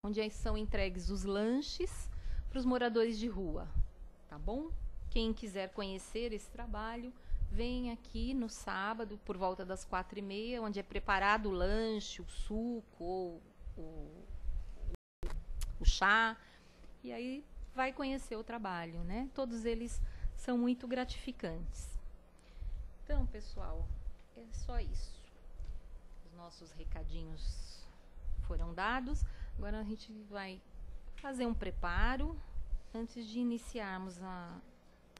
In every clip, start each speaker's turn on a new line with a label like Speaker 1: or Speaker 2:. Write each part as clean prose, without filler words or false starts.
Speaker 1: onde são entregues os lanches para os moradores de rua, tá bom? Quem quiser conhecer esse trabalho, vem aqui no sábado, por volta das 4h30, onde é preparado o lanche, o suco ou o chá, e aí vai conhecer o trabalho, né? Todos eles são muito gratificantes. Então, pessoal, é só isso. Os nossos recadinhos foram dados. Agora a gente vai fazer um preparo antes de iniciarmos a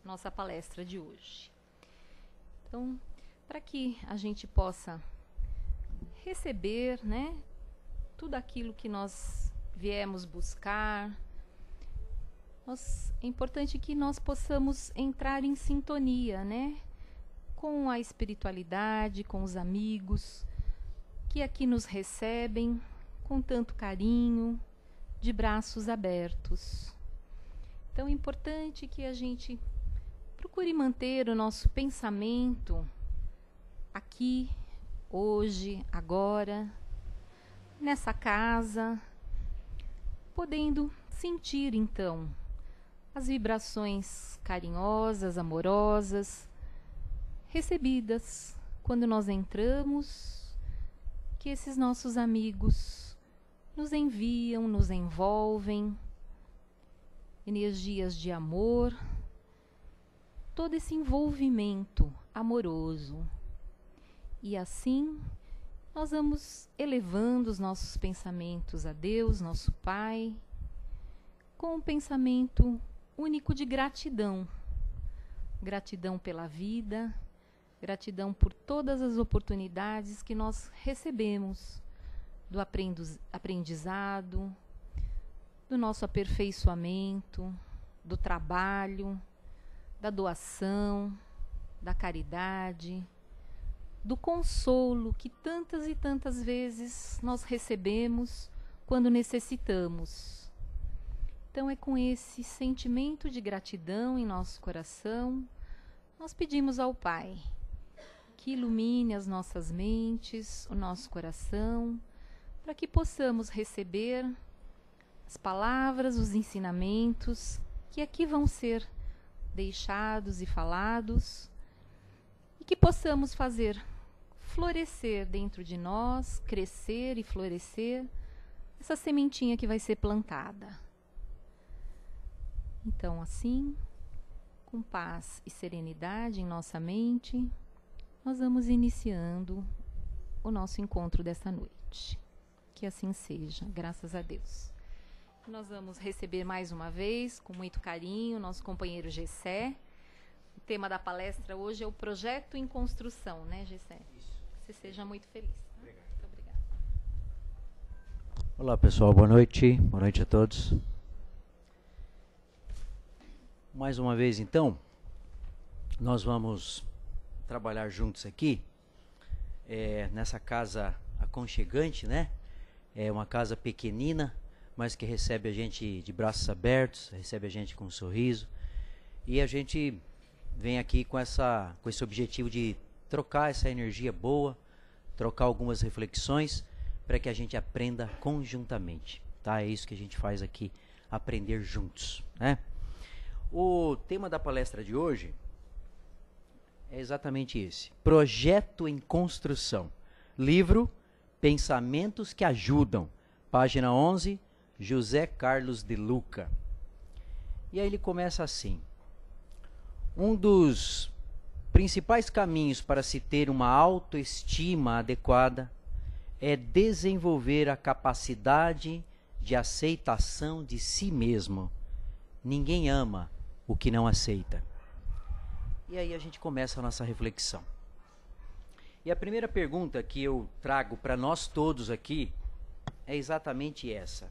Speaker 1: nossa palestra de hoje. Então, para que a gente possa receber, né, tudo aquilo que nós viemos buscar, é importante que nós possamos entrar em sintonia, né, com a espiritualidade, com os amigos que aqui nos recebem com tanto carinho, de braços abertos. Então é importante que a gente procure manter o nosso pensamento aqui, hoje, agora, nessa casa, podendo sentir então as vibrações carinhosas, amorosas, recebidas quando nós entramos, que esses nossos amigos nos enviam, nos envolvem, energias de amor, todo esse envolvimento amoroso. E assim, nós vamos elevando os nossos pensamentos a Deus, nosso Pai, com um pensamento único de gratidão. Gratidão pela vida, gratidão por todas as oportunidades que nós recebemos, do aprendizado, do nosso aperfeiçoamento, do trabalho, da doação, da caridade, do consolo que tantas e tantas vezes nós recebemos quando necessitamos. Então é com esse sentimento de gratidão em nosso coração, nós pedimos ao Pai que ilumine as nossas mentes, o nosso coração, para que possamos receber as palavras, os ensinamentos que aqui vão ser deixados e falados, e que possamos fazer florescer dentro de nós, crescer e florescer essa sementinha que vai ser plantada. Então, assim, com paz e serenidade em nossa mente, nós vamos iniciando o nosso encontro desta noite. Que assim seja, graças a Deus. Nós vamos receber mais uma vez, com muito carinho, nosso companheiro Gessé. O tema da palestra hoje é o projeto em construção, né, Gessé? Isso. Que você seja muito feliz. Tá? Obrigado. Muito obrigada.
Speaker 2: Olá, pessoal. Boa noite. Boa noite a todos. Mais uma vez, então, nós vamos trabalhar juntos aqui, nessa casa aconchegante, né? É uma casa pequenina, mas que recebe a gente de braços abertos, recebe a gente com um sorriso. E a gente vem aqui com esse objetivo de trocar essa energia boa, trocar algumas reflexões, para que a gente aprenda conjuntamente, tá? É isso que a gente faz aqui, aprender juntos, né? O tema da palestra de hoje é exatamente esse: Projeto em Construção. Livro Pensamentos que Ajudam, página 11, José Carlos de Luca. E aí ele começa assim: um dos principais caminhos para se ter uma autoestima adequada é desenvolver a capacidade de aceitação de si mesmo. Ninguém ama o que não aceita. E aí a gente começa a nossa reflexão. E a primeira pergunta que eu trago para nós todos aqui é exatamente essa: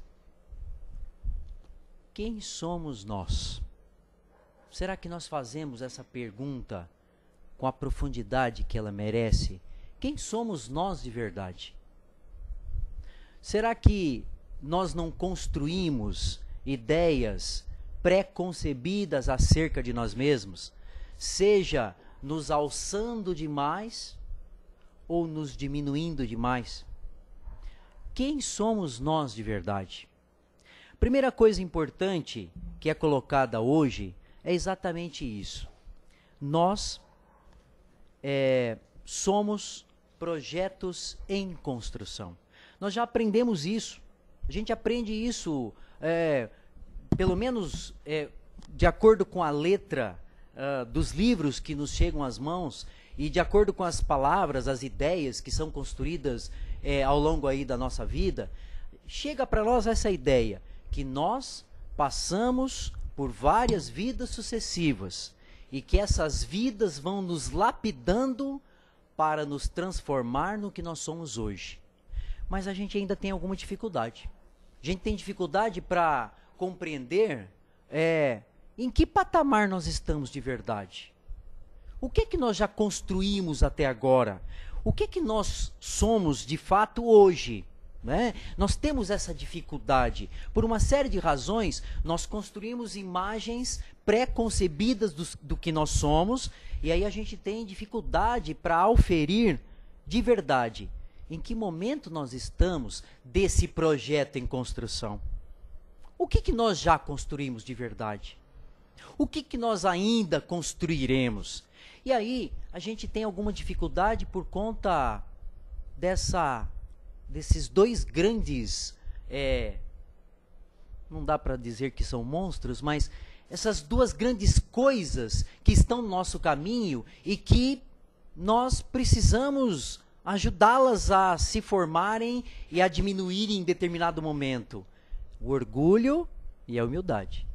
Speaker 2: quem somos nós? Será que nós fazemos essa pergunta com a profundidade que ela merece? Quem somos nós de verdade? Será que nós não construímos ideias pré-concebidas acerca de nós mesmos, seja nos alçando demais ou nos diminuindo demais? Quem somos nós de verdade? Primeira coisa importante que é colocada hoje é exatamente isso. Nós somos projetos em construção. Nós já aprendemos isso. A gente aprende isso, pelo menos de acordo com a letra dos livros que nos chegam às mãos e de acordo com as palavras, as ideias que são construídas ao longo aí da nossa vida. Chega para nós essa ideia que nós passamos por várias vidas sucessivas e que essas vidas vão nos lapidando para nos transformar no que nós somos hoje. Mas a gente ainda tem alguma dificuldade. A gente tem dificuldade para compreender em que patamar nós estamos de verdade. O que é que nós já construímos até agora? O que é que nós somos de fato hoje? Né? Nós temos essa dificuldade. Por uma série de razões, nós construímos imagens pré-concebidas do que nós somos, e aí a gente tem dificuldade para auferir de verdade em que momento nós estamos desse projeto em construção. O que nós já construímos de verdade? O que nós ainda construiremos? E aí a gente tem alguma dificuldade por conta desses dois grandes, não dá para dizer que são monstros, mas essas duas grandes coisas que estão no nosso caminho e que nós precisamos ajudá-las a se formarem e a diminuírem em determinado momento. O orgulho e a humildade.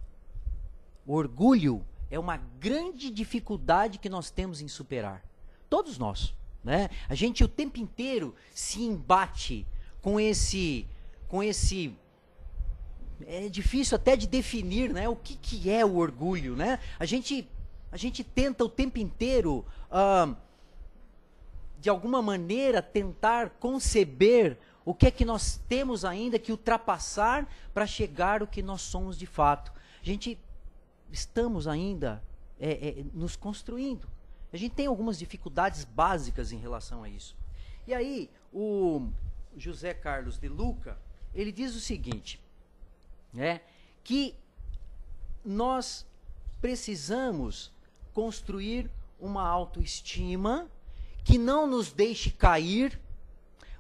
Speaker 2: O orgulho é uma grande dificuldade que nós temos em superar. Todos nós. Né? A gente o tempo inteiro se embate com esse é difícil até de definir, né? O que é o orgulho, né? A gente tenta o tempo inteiro de alguma maneira tentar conceber o que é que nós temos ainda que ultrapassar para chegar ao que nós somos de fato. A gente estamos ainda nos construindo. A gente tem algumas dificuldades básicas em relação a isso. E aí, o José Carlos de Luca, ele diz o seguinte, que nós precisamos construir uma autoestima que não nos deixe cair,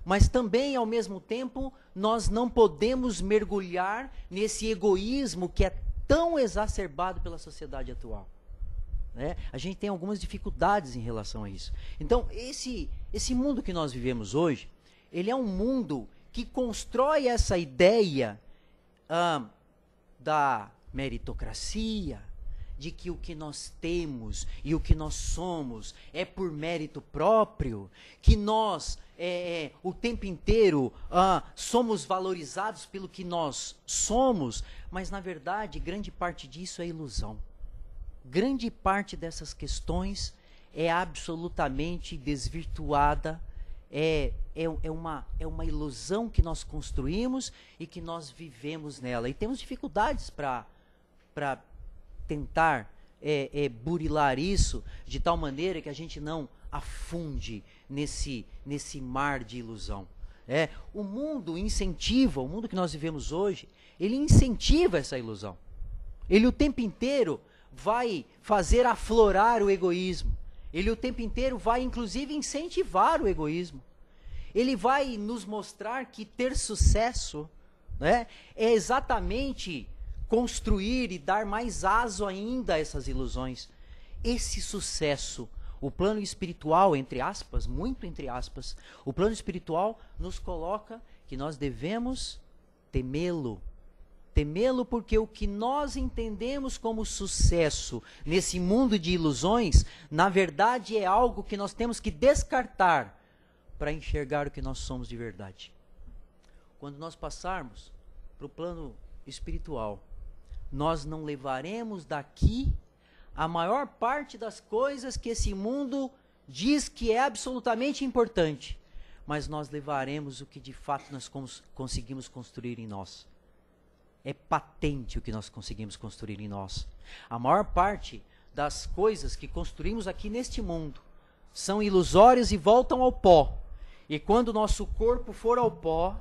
Speaker 2: mas também, ao mesmo tempo, nós não podemos mergulhar nesse egoísmo que é tão exacerbado pela sociedade atual. Né? A gente tem algumas dificuldades em relação a isso. Então, esse mundo que nós vivemos hoje, ele é um mundo que constrói essa ideia da meritocracia, de que o que nós temos e o que nós somos é por mérito próprio, que nós o tempo inteiro somos valorizados pelo que nós somos, mas na verdade grande parte disso é ilusão. Grande parte dessas questões é absolutamente desvirtuada, é uma ilusão que nós construímos e que nós vivemos nela. E temos dificuldades para tentar burilar isso de tal maneira que a gente não afunde nesse mar de ilusão. O mundo incentiva, o mundo que nós vivemos hoje, ele incentiva essa ilusão. Ele o tempo inteiro vai fazer aflorar o egoísmo. Ele o tempo inteiro vai, inclusive, incentivar o egoísmo. Ele vai nos mostrar que ter sucesso, né, é exatamente construir e dar mais aso ainda a essas ilusões. Esse sucesso, o plano espiritual, entre aspas, muito entre aspas, o plano espiritual nos coloca que nós devemos temê-lo. Temê-lo porque o que nós entendemos como sucesso nesse mundo de ilusões, na verdade é algo que nós temos que descartar para enxergar o que nós somos de verdade. Quando nós passarmos para o plano espiritual, nós não levaremos daqui a maior parte das coisas que esse mundo diz que é absolutamente importante, mas nós levaremos o que de fato nós conseguimos construir em nós. É patente o que nós conseguimos construir em nós. A maior parte das coisas que construímos aqui neste mundo são ilusórias e voltam ao pó. E quando o nosso corpo for ao pó,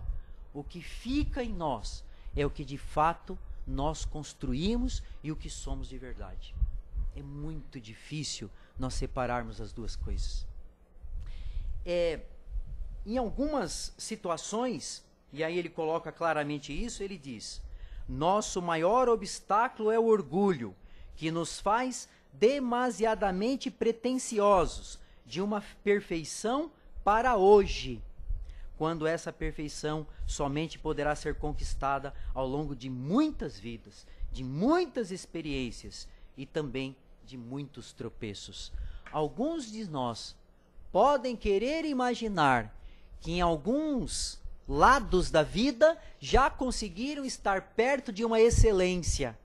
Speaker 2: o que fica em nós é o que de fato nós construímos e o que somos de verdade. É muito difícil nós separarmos as duas coisas. Em algumas situações, e aí ele coloca claramente isso, ele diz: nosso maior obstáculo é o orgulho, que nos faz demasiadamente pretensiosos de uma perfeição para hoje, quando essa perfeição somente poderá ser conquistada ao longo de muitas vidas, de muitas experiências e também de muitos tropeços. Alguns de nós podem querer imaginar que em alguns lados da vida já conseguiram estar perto de uma excelência.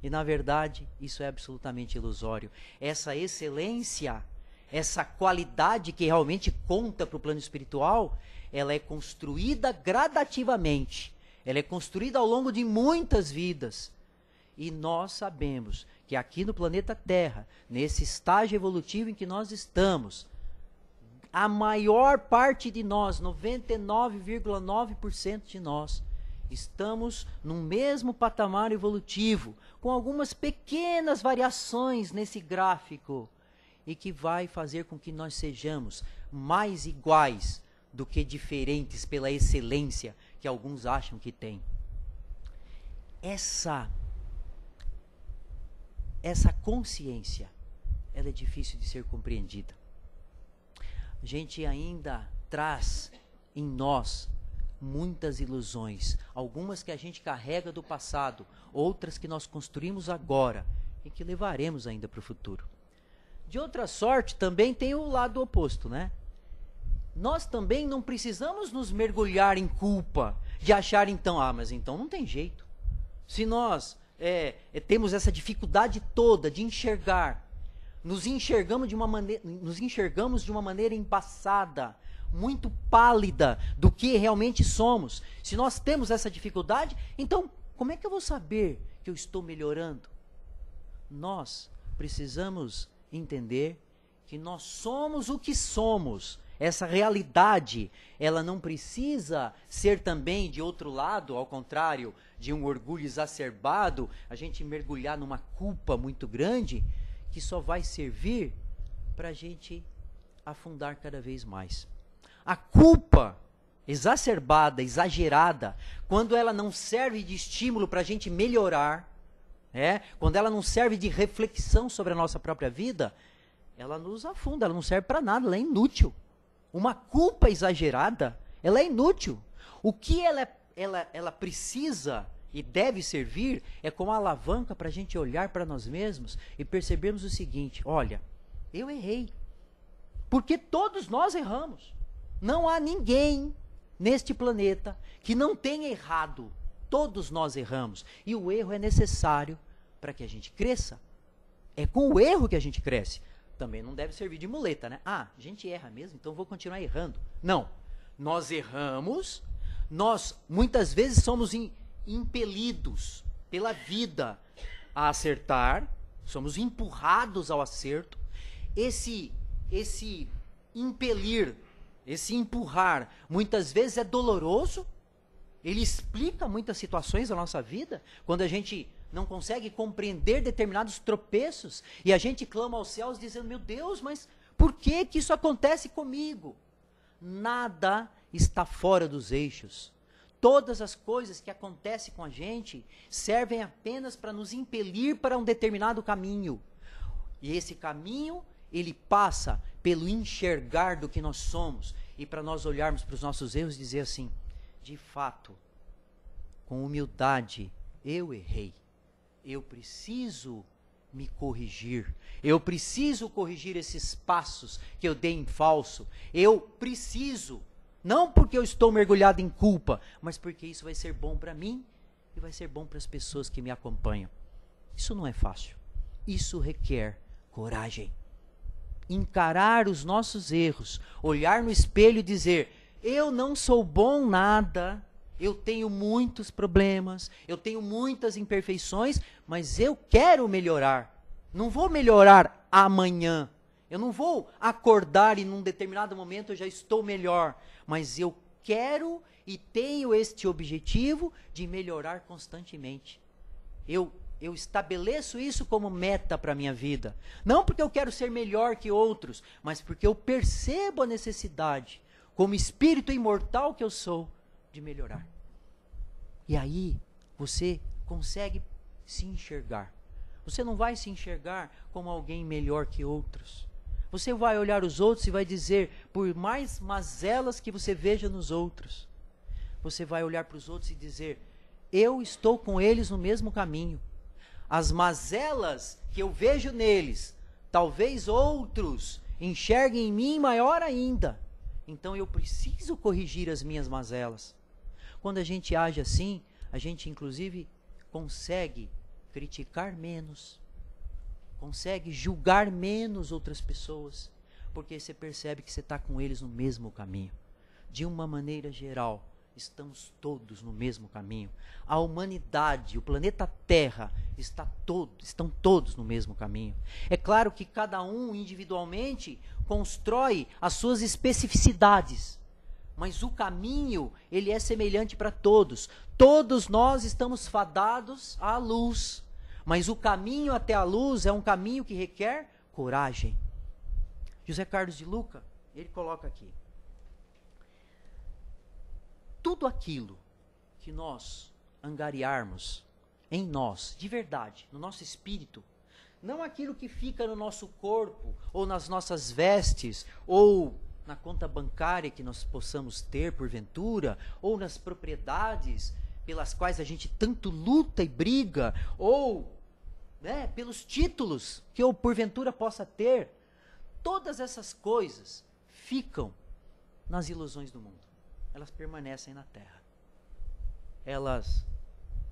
Speaker 2: E na verdade, isso é absolutamente ilusório. Essa excelência, essa qualidade que realmente conta para o plano espiritual, ela é construída gradativamente. Ela é construída ao longo de muitas vidas. E nós sabemos que aqui no planeta Terra, nesse estágio evolutivo em que nós estamos, a maior parte de nós, 99,9% de nós, estamos no mesmo patamar evolutivo, com algumas pequenas variações nesse gráfico, e que vai fazer com que nós sejamos mais iguais do que diferentes pela excelência que alguns acham que têm. Essa consciência, ela é difícil de ser compreendida. A gente ainda traz em nós muitas ilusões, algumas que a gente carrega do passado, outras que nós construímos agora e que levaremos ainda para o futuro. De outra sorte, também tem o lado oposto, né? Nós também não precisamos nos mergulhar em culpa, de achar então, mas então não tem jeito. Se nós temos essa dificuldade toda de enxergar, nos enxergamos de uma maneira embaçada, muito pálida do que realmente somos. Se nós temos essa dificuldade, então como é que eu vou saber que eu estou melhorando? Nós precisamos entender que nós somos o que somos. Essa realidade, ela não precisa ser também de outro lado, ao contrário de um orgulho exacerbado, a gente mergulhar numa culpa muito grande, que só vai servir para a gente afundar cada vez mais. A culpa exacerbada, exagerada, quando ela não serve de estímulo para a gente melhorar, quando ela não serve de reflexão sobre a nossa própria vida, ela nos afunda, ela não serve para nada, ela é inútil. Uma culpa exagerada, ela é inútil. O que ela precisa e deve servir é como alavanca para a gente olhar para nós mesmos e percebermos o seguinte: olha, eu errei. Porque todos nós erramos. Não há ninguém neste planeta que não tenha errado. Todos nós erramos. E o erro é necessário para que a gente cresça. É com o erro que a gente cresce. Também não deve servir de muleta, né? A gente erra mesmo, então vou continuar errando. Não. Nós erramos, nós muitas vezes somos impelidos pela vida a acertar, somos empurrados ao acerto. Esse impelir, esse empurrar, muitas vezes é doloroso. Ele explica muitas situações da nossa vida, quando a gente não consegue compreender determinados tropeços, e a gente clama aos céus dizendo: meu Deus, mas por que isso acontece comigo? Nada está fora dos eixos. Todas as coisas que acontecem com a gente servem apenas para nos impelir para um determinado caminho. E esse caminho, ele passa pelo enxergar do que nós somos, e para nós olharmos para os nossos erros e dizer assim: de fato, com humildade, eu errei. Eu preciso me corrigir. Eu preciso corrigir esses passos que eu dei em falso. Eu preciso, não porque eu estou mergulhado em culpa, mas porque isso vai ser bom para mim e vai ser bom para as pessoas que me acompanham. Isso não é fácil. Isso requer coragem. Encarar os nossos erros, olhar no espelho e dizer: eu não sou bom nada, eu tenho muitos problemas, eu tenho muitas imperfeições, mas eu quero melhorar. Não vou melhorar amanhã. Eu não vou acordar e num determinado momento eu já estou melhor. Mas eu quero e tenho este objetivo de melhorar constantemente. Eu estabeleço isso como meta para a minha vida. Não porque eu quero ser melhor que outros, mas porque eu percebo a necessidade, como espírito imortal que eu sou, de melhorar. E aí, você consegue se enxergar. Você não vai se enxergar como alguém melhor que outros. Você vai olhar os outros e vai dizer, por mais mazelas que você veja nos outros, você vai olhar para os outros e dizer, eu estou com eles no mesmo caminho. As mazelas que eu vejo neles, talvez outros enxerguem em mim maior ainda. Então eu preciso corrigir as minhas mazelas. Quando a gente age assim, a gente inclusive consegue criticar menos, consegue julgar menos outras pessoas, porque você percebe que você está com eles no mesmo caminho. De uma maneira geral, estamos todos no mesmo caminho. A humanidade, o planeta Terra, estão todos no mesmo caminho. É claro que cada um individualmente constrói as suas especificidades, mas o caminho, ele é semelhante para todos. Todos nós estamos fadados à luz, mas o caminho até a luz é um caminho que requer coragem. José Carlos de Luca, ele coloca aqui: tudo aquilo que nós angariarmos em nós, de verdade, no nosso espírito, não aquilo que fica no nosso corpo, ou nas nossas vestes, ou na conta bancária que nós possamos ter porventura, ou nas propriedades pelas quais a gente tanto luta e briga, ou pelos títulos que eu porventura possa ter. Todas essas coisas ficam nas ilusões do mundo. Elas permanecem na terra. Elas,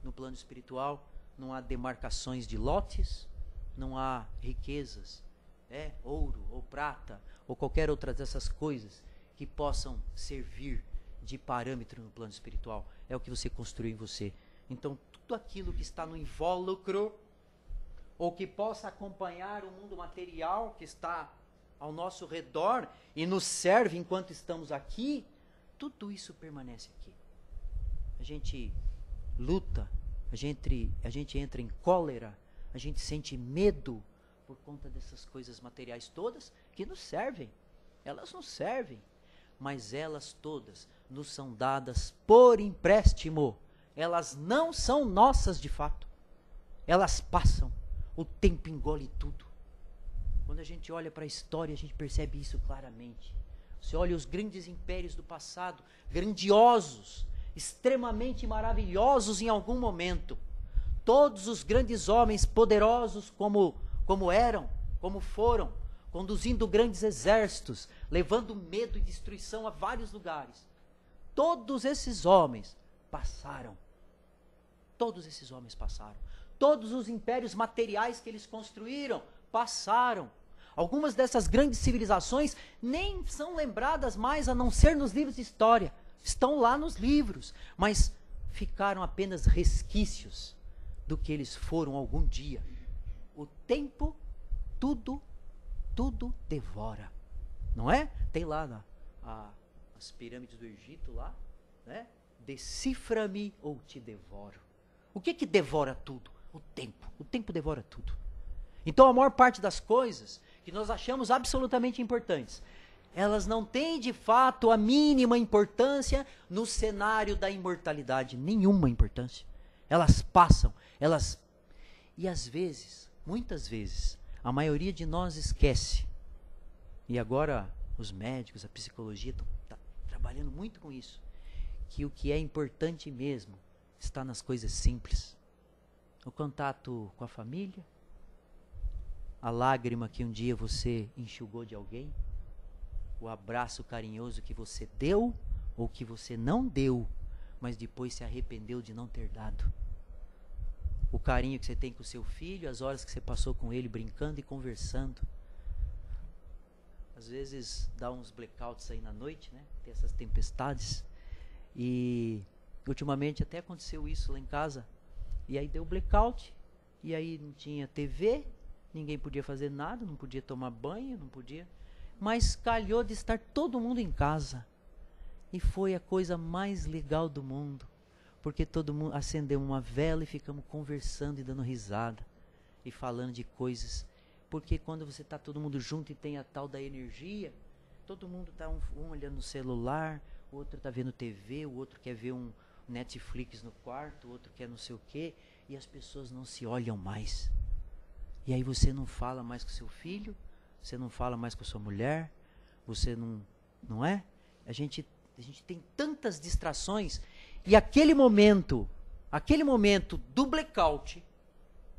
Speaker 2: no plano espiritual, não há demarcações de lotes, não há riquezas, ouro ou prata, ou qualquer outra dessas coisas que possam servir de parâmetro no plano espiritual. É o que você construiu em você. Então, tudo aquilo que está no invólucro, ou que possa acompanhar o mundo material que está ao nosso redor e nos serve enquanto estamos aqui, tudo isso permanece aqui. A gente luta, a gente entra em cólera, a gente sente medo por conta dessas coisas materiais todas que nos servem. Elas nos servem, mas elas todas nos são dadas por empréstimo. Elas não são nossas de fato. Elas passam, o tempo engole tudo. Quando a gente olha para a história, a gente percebe isso claramente. Você olha os grandes impérios do passado, grandiosos, extremamente maravilhosos em algum momento. Todos os grandes homens poderosos como eram, como foram, conduzindo grandes exércitos, levando medo e destruição a vários lugares. Todos esses homens passaram. Todos esses homens passaram. Todos os impérios materiais que eles construíram passaram. Algumas dessas grandes civilizações nem são lembradas mais a não ser nos livros de história. Estão lá nos livros, mas ficaram apenas resquícios do que eles foram algum dia. O tempo, tudo devora. Não é? Tem lá as pirâmides do Egito lá, né? Decifra-me ou te devoro. O que devora tudo? O tempo. O tempo devora tudo. Então a maior parte das coisas que nós achamos absolutamente importantes, elas não têm de fato a mínima importância no cenário da imortalidade. Nenhuma importância. Elas passam, e às vezes, muitas vezes, a maioria de nós esquece. E agora os médicos, a psicologia estão trabalhando muito com isso. Que o que é importante mesmo está nas coisas simples. O contato com a família, a lágrima que um dia você enxugou de alguém, o abraço carinhoso que você deu ou que você não deu, mas depois se arrependeu de não ter dado. O carinho que você tem com o seu filho, as horas que você passou com ele brincando e conversando. Às vezes dá uns blackouts aí na noite, né? Tem essas tempestades. E ultimamente até aconteceu isso lá em casa. E aí deu blackout, e aí não tinha TV, ninguém podia fazer nada, não podia tomar banho, não podia. Mas calhou de estar todo mundo em casa. E foi a coisa mais legal do mundo. Porque todo mundo acendeu uma vela e ficamos conversando e dando risada. E falando de coisas. Porque quando você está todo mundo junto e tem a tal da energia, todo mundo está um olhando no celular, o outro está vendo TV, o outro quer ver um Netflix no quarto, o outro quer não sei o quê. E as pessoas não se olham mais. E aí você não fala mais com seu filho, você não fala mais com sua mulher, você não é? A gente tem tantas distrações. E aquele momento do blackout,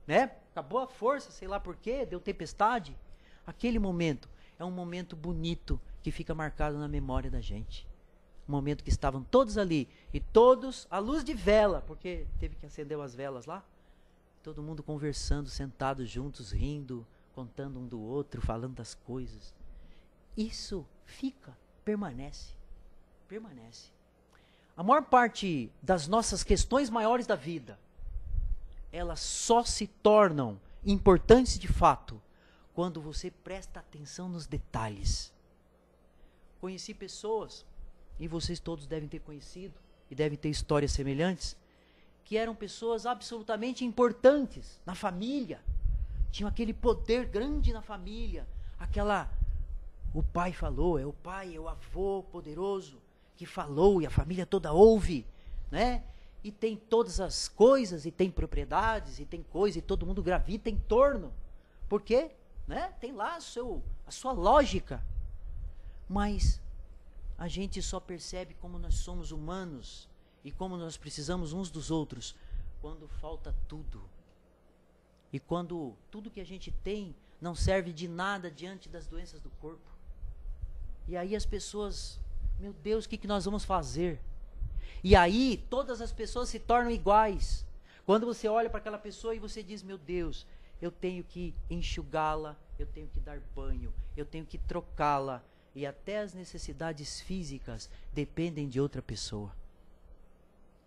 Speaker 2: né? Acabou a força, sei lá por quê, deu tempestade. Aquele momento é um momento bonito que fica marcado na memória da gente. Um momento que estavam todos ali, e todos à luz de vela, porque teve que acender as velas lá. Todo mundo conversando, sentados juntos, rindo, contando um do outro, falando das coisas. Isso fica, permanece. A maior parte das nossas questões maiores da vida, elas só se tornam importantes de fato quando você presta atenção nos detalhes. Conheci pessoas, e vocês todos devem ter conhecido, e devem ter histórias semelhantes, que eram pessoas absolutamente importantes na família. Tinham aquele poder grande na família. O pai falou, é o pai, é o avô poderoso que falou e a família toda ouve, né? E tem todas as coisas, e tem propriedades, e tem coisa, e todo mundo gravita em torno. Por quê? Né? Tem lá a sua lógica. Mas a gente só percebe como nós somos humanos e como nós precisamos uns dos outros quando falta tudo. E quando tudo que a gente tem não serve de nada diante das doenças do corpo. E aí as pessoas, meu Deus, o que nós vamos fazer? E aí todas as pessoas se tornam iguais. Quando você olha para aquela pessoa e você diz, meu Deus, eu tenho que enxugá-la, eu tenho que dar banho, eu tenho que trocá-la. E até as necessidades físicas dependem de outra pessoa.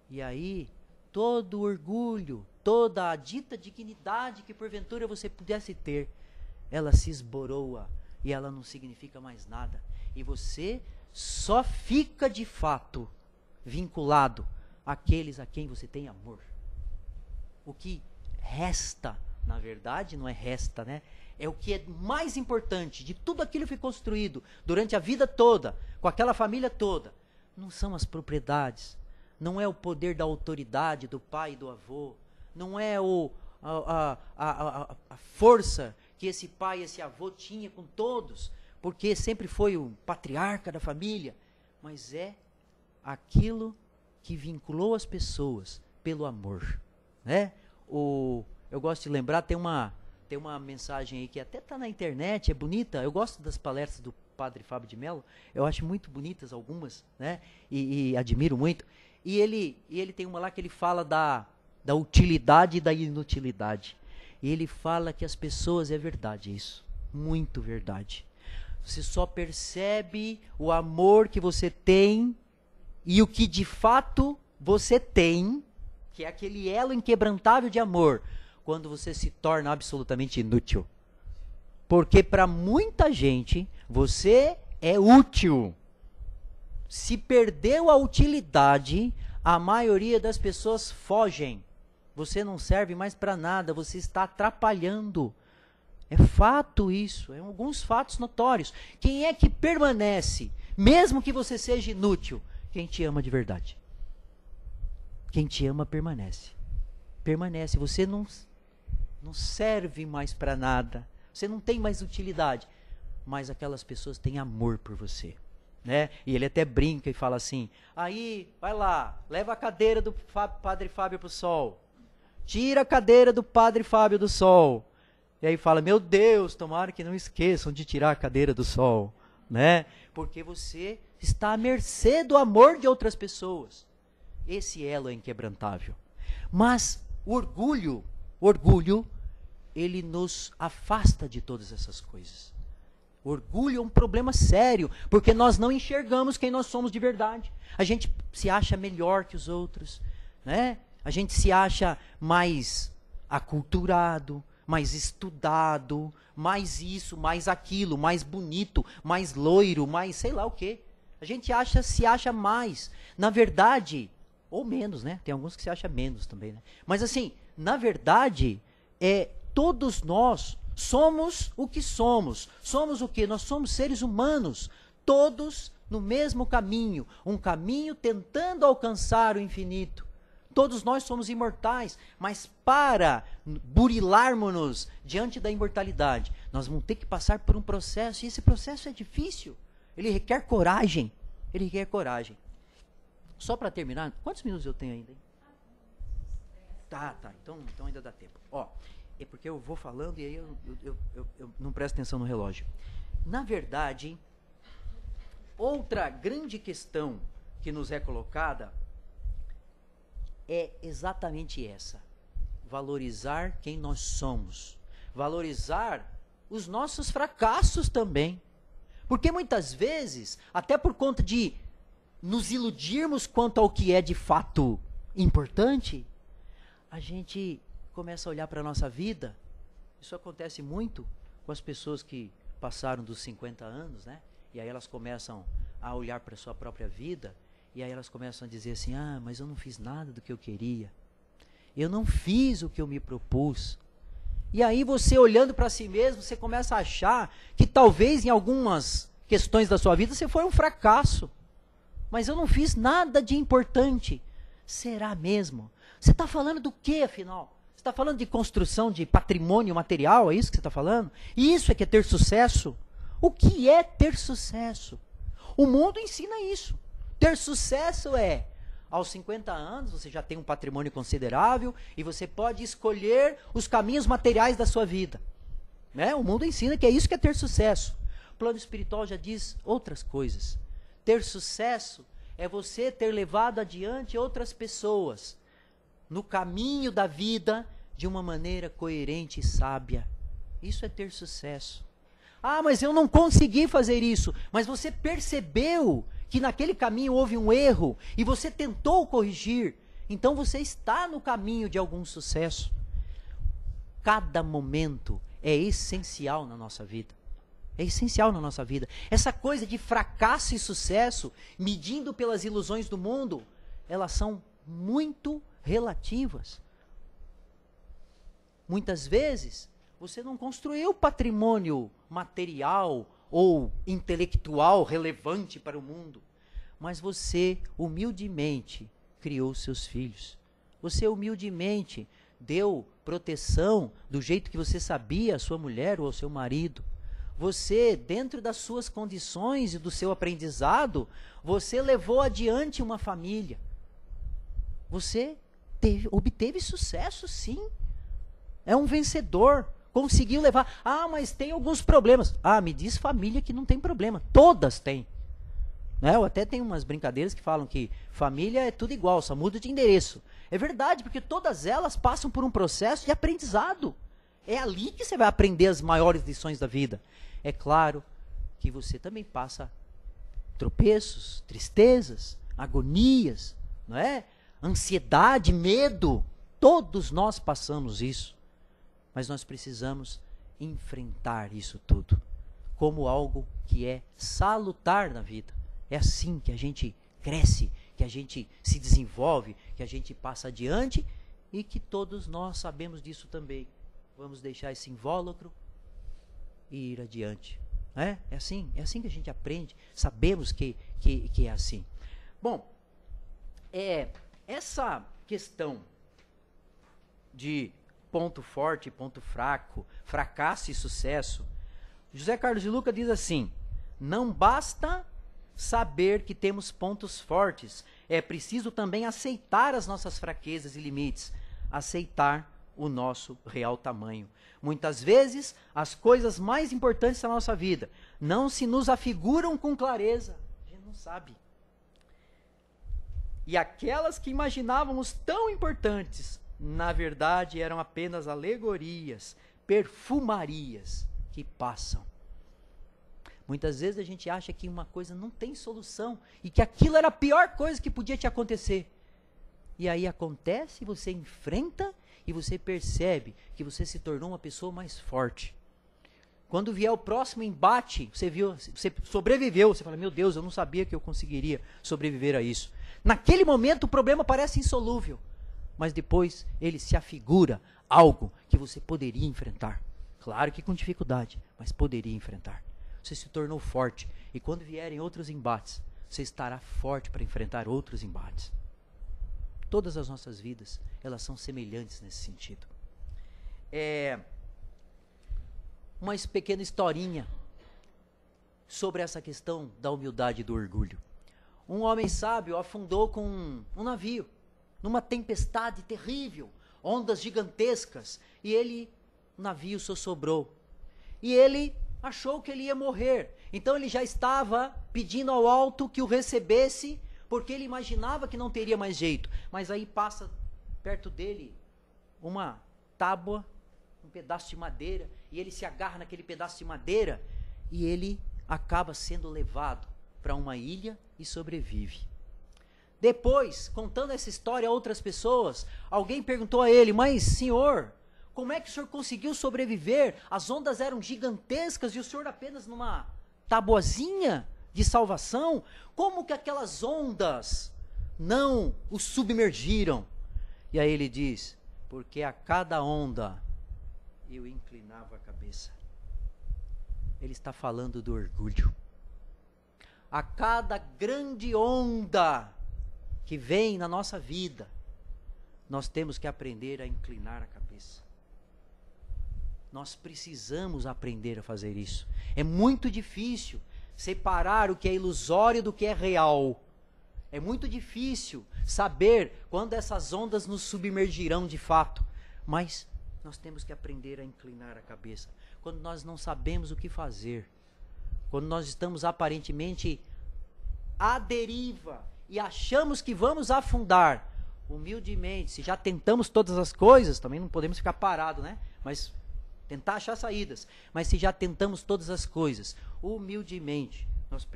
Speaker 2: E aí, todo o orgulho, toda a dita dignidade que porventura você pudesse ter, ela se esboroa e ela não significa mais nada. E você só fica de fato vinculado àqueles a quem você tem amor. O que resta, na verdade, não é resta, né? É o que é mais importante de tudo aquilo que foi construído durante a vida toda, com aquela família toda. Não são as propriedades, não é o poder da autoridade do pai e do avô, não é a força que esse pai e esse avô tinha com todos, porque sempre foi o patriarca da família, mas é aquilo que vinculou as pessoas pelo amor, né? Eu gosto de lembrar, tem uma mensagem aí que até está na internet, é bonita. Eu gosto das palestras do Padre Fábio de Mello, eu acho muito bonitas algumas, né? E admiro muito. E ele tem uma lá que ele fala da utilidade e da inutilidade. E ele fala que as pessoas, é verdade isso, muito verdade. Você só percebe o amor que você tem e o que de fato você tem, que é aquele elo inquebrantável de amor, quando você se torna absolutamente inútil. Porque para muita gente, você é útil. Se perdeu a utilidade, a maioria das pessoas fogem. Você não serve mais para nada, você está atrapalhando. É fato isso, é alguns fatos notórios. Quem é que permanece, mesmo que você seja inútil? Quem te ama de verdade. Quem te ama permanece. Permanece, você não serve mais para nada, você não tem mais utilidade, mas aquelas pessoas têm amor por você, né? E ele até brinca e fala assim, aí, vai lá, leva a cadeira do Padre Fábio para o sol, tira a cadeira do Padre Fábio do sol, e aí fala, meu Deus, tomara que não esqueçam de tirar a cadeira do sol, né? Porque você está à mercê do amor de outras pessoas. Esse elo é inquebrantável. Mas o orgulho, ele nos afasta de todas essas coisas. O orgulho é um problema sério, porque nós não enxergamos quem nós somos de verdade. A gente se acha melhor que os outros, né? A gente se acha mais aculturado, mais estudado, mais isso, mais aquilo, mais bonito, mais loiro, mais sei lá o quê. A gente se acha mais. Na verdade, ou menos, né? Tem alguns que se acham menos também, né? Mas assim, na verdade, todos nós somos o que somos. Somos o quê? Nós somos seres humanos, todos no mesmo caminho, um caminho tentando alcançar o infinito. Todos nós somos imortais, mas para burilarmos-nos diante da imortalidade, nós vamos ter que passar por um processo, e esse processo é difícil. Ele requer coragem. Ele requer coragem. Só para terminar, quantos minutos eu tenho ainda? Hein? Tá. Então ainda dá tempo. Ó, é porque eu vou falando e aí eu não presto atenção no relógio. Na verdade, outra grande questão que nos é colocada é exatamente essa: valorizar quem nós somos, valorizar os nossos fracassos também, porque muitas vezes, até por conta de nos iludirmos quanto ao que é de fato importante, a gente começa a olhar para a nossa vida. Isso acontece muito com as pessoas que passaram dos 50 anos, né? E aí elas começam a olhar para a sua própria vida. E aí elas começam a dizer assim: ah, mas eu não fiz nada do que eu queria. Eu não fiz o que eu me propus. E aí você, olhando para si mesmo, você começa a achar que talvez em algumas questões da sua vida você foi um fracasso. Mas eu não fiz nada de importante. Será mesmo? Você está falando do que, afinal? Você está falando de construção de patrimônio material? É isso que você está falando? E isso é que é ter sucesso? O que é ter sucesso? O mundo ensina isso. Ter sucesso é, aos 50 anos, você já tem um patrimônio considerável e você pode escolher os caminhos materiais da sua vida. Né? O mundo ensina que é isso que é ter sucesso. O plano espiritual já diz outras coisas. Ter sucesso é você ter levado adiante outras pessoas no caminho da vida de uma maneira coerente e sábia. Isso é ter sucesso. Ah, mas eu não consegui fazer isso. Mas você percebeu que naquele caminho houve um erro e você tentou corrigir, então você está no caminho de algum sucesso. Cada momento é essencial na nossa vida. É essencial na nossa vida. Essa coisa de fracasso e sucesso, medindo pelas ilusões do mundo, elas são muito relativas. Muitas vezes, você não construiu patrimônio material ou intelectual relevante para o mundo, mas você humildemente criou seus filhos. Você humildemente deu proteção do jeito que você sabia à sua mulher ou ao seu marido. Você, dentro das suas condições e do seu aprendizado, você levou adiante uma família. Você obteve sucesso, sim. É um vencedor. Conseguiu levar. Ah, mas tem alguns problemas. Ah, me diz família que não tem problema. Todas têm. Né? Eu até tenho umas brincadeiras que falam que família é tudo igual, só muda de endereço. É verdade, porque todas elas passam por um processo de aprendizado. É ali que você vai aprender as maiores lições da vida. É claro que você também passa tropeços, tristezas, agonias, não é? Ansiedade, medo. Todos nós passamos isso. Mas nós precisamos enfrentar isso tudo como algo que é salutar na vida. É assim que a gente cresce, que a gente se desenvolve, que a gente passa adiante e que todos nós sabemos disso também. Vamos deixar esse invólucro e ir adiante. É assim que a gente aprende. Sabemos que é assim. Bom, essa questão de ponto forte, ponto fraco, fracasso e sucesso, José Carlos de Luca diz assim: não basta saber que temos pontos fortes, é preciso também aceitar as nossas fraquezas e limites, aceitar o nosso real tamanho. Muitas vezes, as coisas mais importantes da nossa vida não se nos afiguram com clareza, a gente não sabe. E aquelas que imaginávamos tão importantes, na verdade, eram apenas alegorias, perfumarias que passam. Muitas vezes a gente acha que uma coisa não tem solução e que aquilo era a pior coisa que podia te acontecer. E aí acontece, você enfrenta e você percebe que você se tornou uma pessoa mais forte. Quando vier o próximo embate, você sobreviveu, você fala, meu Deus, eu não sabia que eu conseguiria sobreviver a isso. Naquele momento o problema parece insolúvel, mas depois ele se afigura algo que você poderia enfrentar. Claro que com dificuldade, mas poderia enfrentar. Você se tornou forte, e quando vierem outros embates, você estará forte para enfrentar outros embates. Todas as nossas vidas, elas são semelhantes nesse sentido. Uma pequena historinha sobre essa questão da humildade e do orgulho. Um homem sábio afundou com um navio, numa tempestade terrível, ondas gigantescas, e o navio só sobrou. E ele achou que ele ia morrer, então ele já estava pedindo ao alto que o recebesse, porque ele imaginava que não teria mais jeito. Mas aí passa perto dele uma tábua, um pedaço de madeira, e ele se agarra naquele pedaço de madeira, e ele acaba sendo levado para uma ilha e sobrevive. Depois, contando essa história a outras pessoas, alguém perguntou a ele, mas senhor, como é que o senhor conseguiu sobreviver? As ondas eram gigantescas e o senhor apenas numa tabuazinha de salvação? Como que aquelas ondas não o submergiram? E aí ele diz, porque a cada onda eu inclinava a cabeça. Ele está falando do orgulho. A cada grande onda que vem na nossa vida, nós temos que aprender a inclinar a cabeça. Nós precisamos aprender a fazer isso. É muito difícil separar o que é ilusório do que é real. É muito difícil saber quando essas ondas nos submergirão de fato. Mas nós temos que aprender a inclinar a cabeça. Quando nós não sabemos o que fazer, quando nós estamos aparentemente à deriva e achamos que vamos afundar, humildemente, se já tentamos todas as coisas, também não podemos ficar parados, né? Mas tentar achar saídas. Mas se já tentamos todas as coisas, humildemente, nós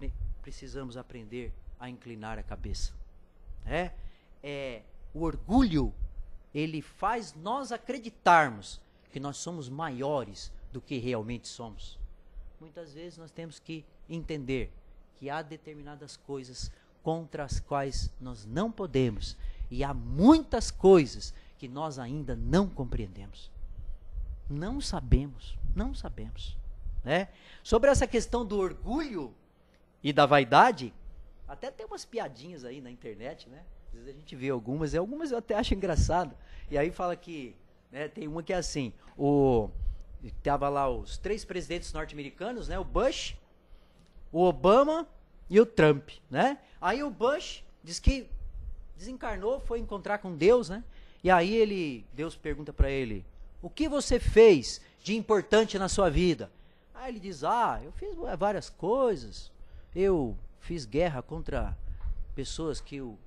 Speaker 2: precisamos aprender a inclinar a cabeça. O orgulho, ele faz nós acreditarmos que nós somos maiores do que realmente somos. Muitas vezes nós temos que entender que há determinadas coisas contra as quais nós não podemos, e há muitas coisas que nós ainda não compreendemos. Não sabemos. Né? Sobre essa questão do orgulho e da vaidade, até tem umas piadinhas aí na internet, né? Às vezes a gente vê algumas eu até acho engraçado. E aí fala que, né, tem uma que é assim, tava lá os 3 presidentes norte-americanos, né? O Bush, o Obama e o Trump, né? Aí o Bush diz que desencarnou, foi encontrar com Deus, né? E aí Deus pergunta para ele, o que você fez de importante na sua vida? Aí ele diz, eu fiz várias coisas, eu fiz guerra contra pessoas que eu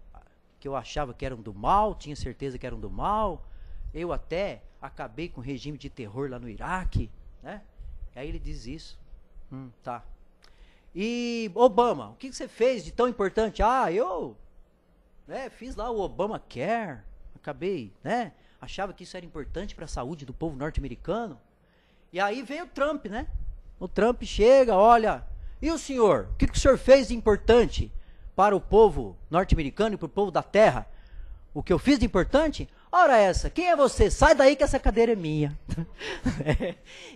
Speaker 2: achava que eram do mal, tinha certeza que eram do mal, eu até acabei com o regime de terror lá no Iraque, né? Aí ele diz isso, tá. E Obama, o que você fez de tão importante? Eu fiz lá o Obamacare, acabei, né? Achava que isso era importante para a saúde do povo norte-americano. E aí vem o Trump, né? O Trump chega, olha, e o senhor? O que o senhor fez de importante para o povo norte-americano e para o povo da terra? O que eu fiz de importante? Ora essa, quem é você? Sai daí que essa cadeira é minha.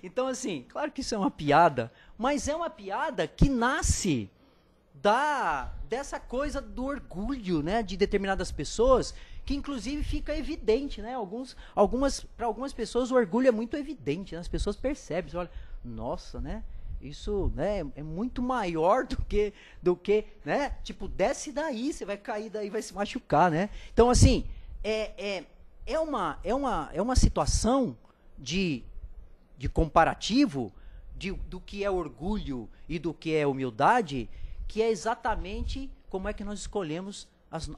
Speaker 2: Então assim, claro que isso é uma piada, mas é uma piada que nasce dessa coisa do orgulho, né, de determinadas pessoas, que inclusive fica evidente, né? Para algumas pessoas o orgulho é muito evidente, né? As pessoas percebem, você olha, nossa, né? Isso, né, é muito maior do que, né? Tipo, desce daí, você vai cair daí, vai se machucar, né? Então, assim, é uma situação de comparativo do que é orgulho e do que é humildade, que é exatamente como é que nós escolhemos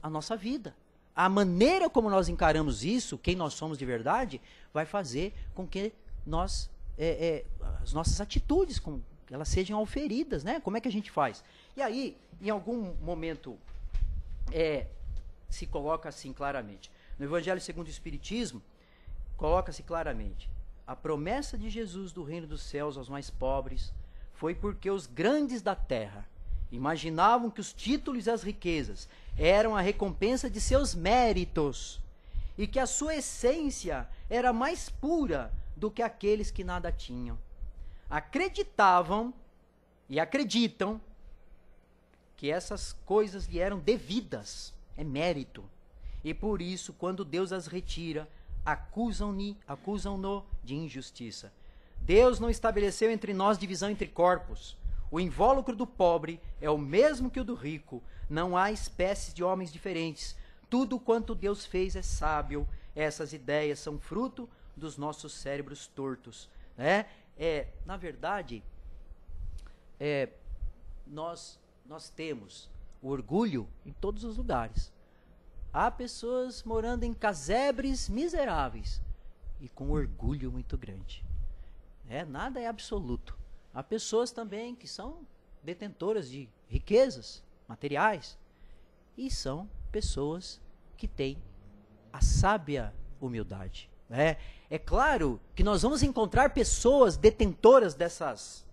Speaker 2: a nossa vida. A maneira como nós encaramos isso, quem nós somos de verdade, vai fazer com que as nossas atitudes, elas sejam auferidas, né? Como é que a gente faz? E aí, em algum momento, se coloca assim claramente. No Evangelho segundo o Espiritismo, coloca-se claramente, a promessa de Jesus do reino dos céus aos mais pobres foi porque os grandes da terra imaginavam que os títulos e as riquezas eram a recompensa de seus méritos e que a sua essência era mais pura do que aqueles que nada tinham. Acreditavam e acreditam que essas coisas lhe eram devidas, é mérito. E por isso, quando Deus as retira, acusam-no de injustiça. Deus não estabeleceu entre nós divisão entre corpos. O invólucro do pobre é o mesmo que o do rico. Não há espécies de homens diferentes. Tudo quanto Deus fez é sábio. Essas ideias são fruto dos nossos cérebros tortos. Né? Na verdade, nós temos o orgulho em todos os lugares. Há pessoas morando em casebres miseráveis e com orgulho muito grande. Nada é absoluto. Há pessoas também que são detentoras de riquezas materiais e são pessoas que têm a sábia humildade. É claro que nós vamos encontrar pessoas detentoras dessas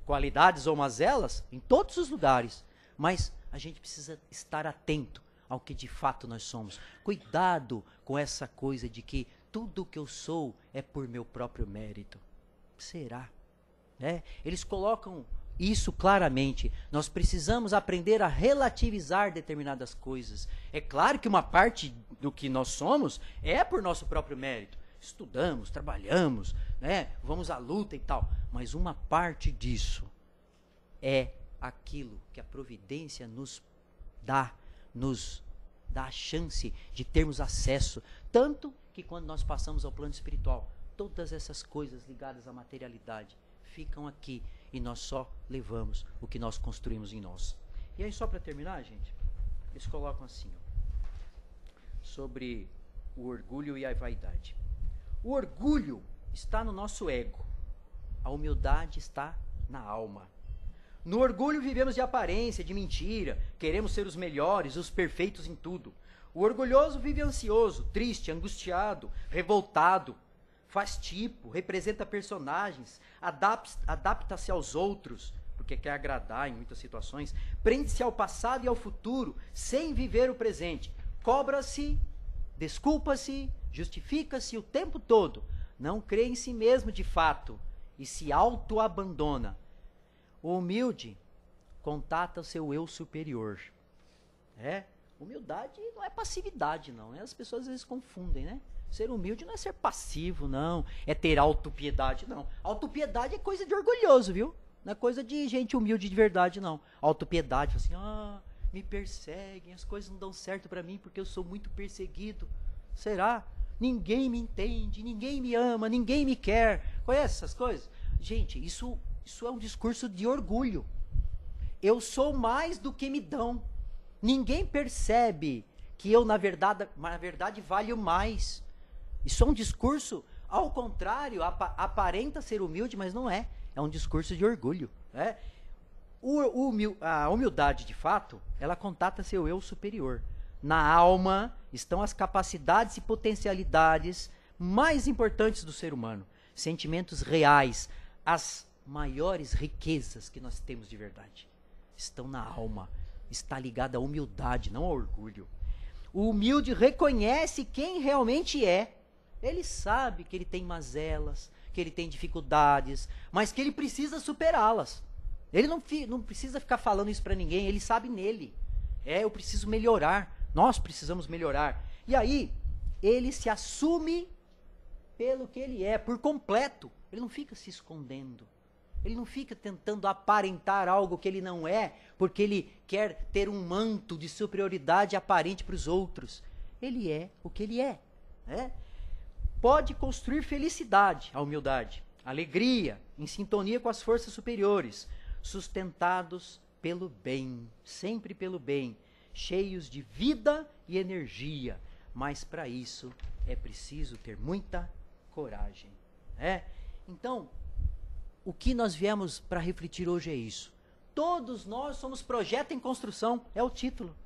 Speaker 2: qualidades ou mazelas em todos os lugares, mas a gente precisa estar atento ao que de fato nós somos. Cuidado com essa coisa de que tudo o que eu sou é por meu próprio mérito. Será? Eles colocam isso claramente. Nós precisamos aprender a relativizar determinadas coisas. É claro que uma parte do que nós somos é por nosso próprio mérito. Estudamos, trabalhamos, vamos à luta e tal. Mas uma parte disso é aquilo que a providência nos dá a chance de termos acesso. Tanto que quando nós passamos ao plano espiritual, todas essas coisas ligadas à materialidade ficam aqui e nós só levamos o que nós construímos em nós. E aí, só para terminar, gente, eles colocam assim, sobre o orgulho e a vaidade. O orgulho está no nosso ego, a humildade está na alma. No orgulho vivemos de aparência, de mentira, queremos ser os melhores, os perfeitos em tudo. O orgulhoso vive ansioso, triste, angustiado, revoltado, faz tipo, representa personagens, adapta-se aos outros, porque quer agradar em muitas situações, prende-se ao passado e ao futuro, sem viver o presente, cobra-se, desculpa-se, justifica-se o tempo todo, não crê em si mesmo de fato e se auto-abandona. O humilde contata o seu eu superior. Humildade não é passividade, não. As pessoas às vezes confundem, Ser humilde não é ser passivo, não. É ter autopiedade, não. Autopiedade é coisa de orgulhoso, viu? Não é coisa de gente humilde de verdade, não. Autopiedade, assim, me perseguem, as coisas não dão certo para mim porque eu sou muito perseguido. Será? Ninguém me entende, ninguém me ama, ninguém me quer. Conhece essas coisas? Gente, isso é um discurso de orgulho. Eu sou mais do que me dão. Ninguém percebe que eu, na verdade, valho mais. Isso é um discurso, ao contrário, aparenta ser humilde, mas não é. É um discurso de orgulho. A humildade, de fato, ela contata seu eu superior. Na alma estão as capacidades e potencialidades mais importantes do ser humano. Sentimentos reais, as maiores riquezas que nós temos de verdade estão na alma. Está ligada à humildade, não ao orgulho. O humilde reconhece quem realmente é. Ele sabe que ele tem mazelas, que ele tem dificuldades, mas que ele precisa superá-las. Ele não precisa ficar falando isso para ninguém, ele sabe nele. Eu preciso melhorar, nós precisamos melhorar. E aí, ele se assume pelo que ele é, por completo. Ele não fica se escondendo. Ele não fica tentando aparentar algo que ele não é, porque ele quer ter um manto de superioridade aparente para os outros. Ele é o que ele é. Pode construir felicidade, a humildade, alegria, em sintonia com as forças superiores, sustentados pelo bem, sempre pelo bem, cheios de vida e energia. Mas para isso é preciso ter muita coragem. Então, o que nós viemos para refletir hoje é isso. Todos nós somos projeto em construção, é o título.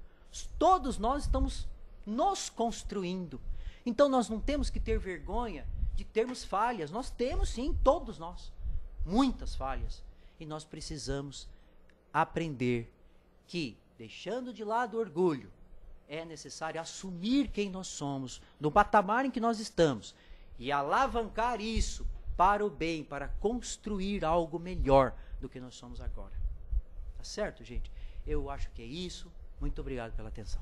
Speaker 2: Todos nós estamos nos construindo. Então nós não temos que ter vergonha de termos falhas. Nós temos sim, todos nós, muitas falhas. E nós precisamos aprender que, deixando de lado o orgulho, é necessário assumir quem nós somos, no patamar em que nós estamos, e alavancar isso para o bem, para construir algo melhor do que nós somos agora. Tá certo, gente? Eu acho que é isso. Muito obrigado pela atenção.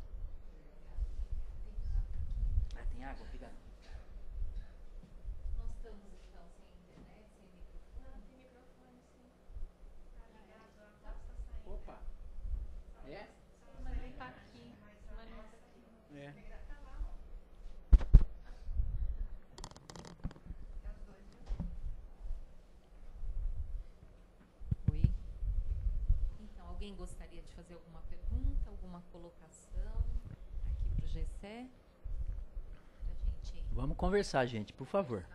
Speaker 2: Tem água? Obrigado.
Speaker 1: Nós estamos então sem internet, sem microfone. Não, tem microfone sim. Tá ligado, a voz tá saindo.
Speaker 2: Opa! É?
Speaker 1: Mas ele tá aqui, mas não tá aqui.
Speaker 2: É.
Speaker 1: Tá lá, ó. Oi. Então, alguém gostaria de fazer alguma pergunta, alguma colocação aqui pro Gessé? Pra gente
Speaker 2: Vamos conversar, gente, por favor.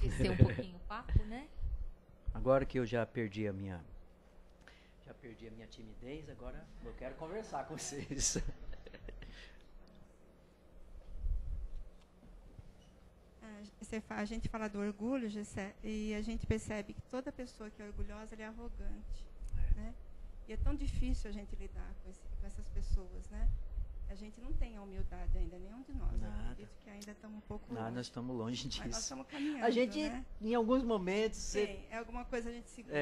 Speaker 1: descer um pouquinho o papo, né?
Speaker 2: Agora que eu já perdi a minha timidez, agora eu quero conversar com vocês.
Speaker 3: A gente fala do orgulho, Gessé, e a gente percebe que toda pessoa que é orgulhosa, ela é arrogante, né? E é tão difícil a gente lidar com essas pessoas, né? A gente não tem a humildade ainda, nenhum de nós. Eu acredito que ainda estamos um pouco longe.
Speaker 2: Nós estamos longe disso.
Speaker 3: Mas nós estamos caminhando,
Speaker 2: A gente,
Speaker 3: né?
Speaker 2: em alguns momentos...
Speaker 3: Sim, é alguma coisa a gente segura.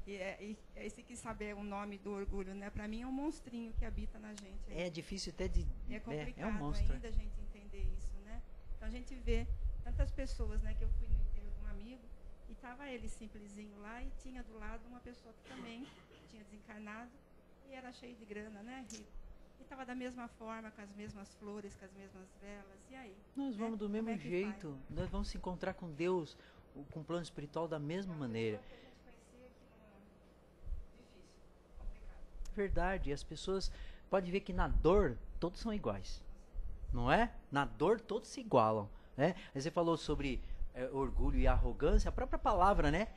Speaker 3: E se quis saber o nome do orgulho, né? Para mim é um monstrinho que habita na gente.
Speaker 2: É difícil até de...
Speaker 3: É complicado
Speaker 2: é um monstro.
Speaker 3: ainda a gente entender isso, né? Então a gente vê tantas pessoas, né? Que eu fui no enterro de um amigo e estava ele simplesinho lá e tinha do lado uma pessoa que também tinha desencarnado e era cheio de grana, né? Rico. E estava da mesma forma, com as mesmas flores, com as mesmas velas. E aí?
Speaker 2: Nós vamos do mesmo jeito. Nós vamos se encontrar com Deus, com o plano espiritual da mesma maneira. Verdade, as pessoas podem ver que na dor todos são iguais, não é? Na dor todos se igualam, né? Aí você falou sobre orgulho e arrogância, a própria palavra, né?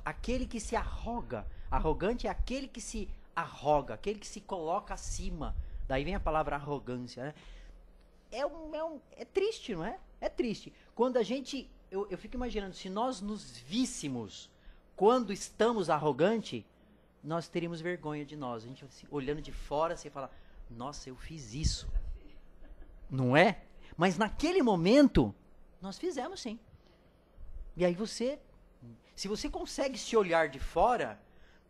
Speaker 2: Aquele que se arroga, arrogante é aquele que se arroga, aquele que se coloca acima. Daí vem a palavra arrogância, né? É triste, não é? É triste. Quando a gente, eu fico imaginando, se nós nos víssemos quando estamos arrogantes, nós teríamos vergonha de nós. A gente assim, olhando de fora, você fala, nossa, eu fiz isso. Não é? Mas naquele momento, nós fizemos sim. E aí se você consegue se olhar de fora,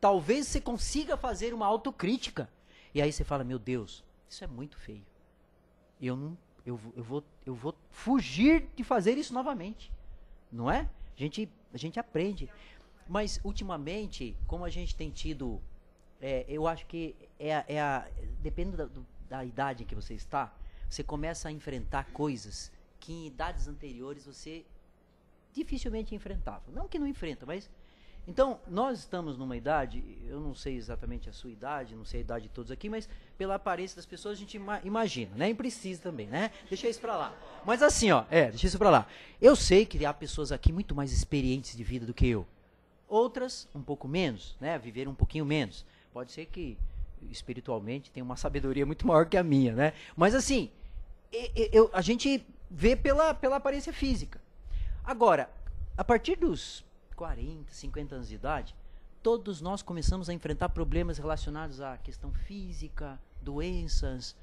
Speaker 2: talvez você consiga fazer uma autocrítica. E aí você fala, meu Deus, isso é muito feio. Eu vou fugir de fazer isso novamente. Não é? A gente aprende. Mas, ultimamente, como a gente tem tido, eu acho que dependendo da idade em que você está, você começa a enfrentar coisas que em idades anteriores você dificilmente enfrentava. Não que não enfrenta, mas... Então, nós estamos numa idade, eu não sei exatamente a sua idade, não sei a idade de todos aqui, mas pela aparência das pessoas a gente imagina, né? Imprecisa também, né? Deixa isso pra lá. Mas assim, ó, deixa isso pra lá. Eu sei que há pessoas aqui muito mais experientes de vida do que eu. Outras, um pouco menos, né? Viveram um pouquinho menos. Pode ser que espiritualmente tenha uma sabedoria muito maior que a minha, né? Mas assim, a gente vê pela aparência física. Agora, a partir dos 40, 50 anos de idade, todos nós começamos a enfrentar problemas relacionados à questão física, doenças,